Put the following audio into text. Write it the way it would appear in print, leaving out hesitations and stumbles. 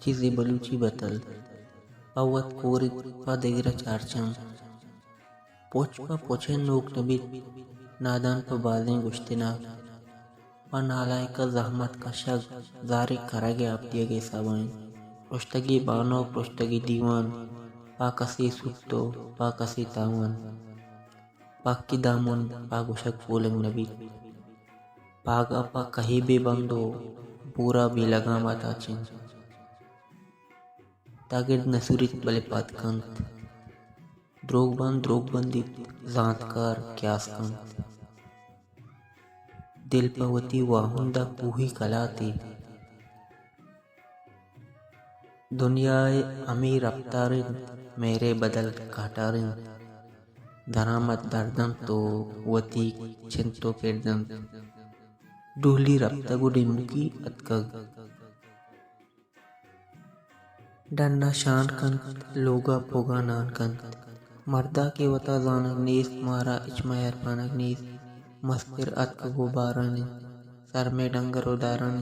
چیزی بلوچی بطل پاوت کورید پا دگرہ چارچم پوچ پا پوچھن نوک نبید نادان پا بازیں گشتنا پا نالائکہ زحمت کا شگ زارے کرگے آپ دیگے سابائیں پرشتگی بانو پرشتگی دیوان پا کسی سکتو پا کسی تاوان پاکی دامن پا گشک پولنگ نبید پاگا پا کہی بے بندو پورا بے لگامات آچن تاگرد نسوریت بلے پات کنت دروگ بندیت زانتکار کیاس کنت دل پوتی واہندہ کوہی کلاتے دنیائے امی رفتارن میرے بدل کاٹارن درامت دردن تو وتی چھنتو کردن ڈولی رفتگو ڈمکی اتکگ ڈنڈا شان کنت لوگا پوگا نان کنت مردہ کے وطا زانگ نیست مارا اچمائر پانگ نیست مستر اتکگو بارن سر میں ڈنگر ادارن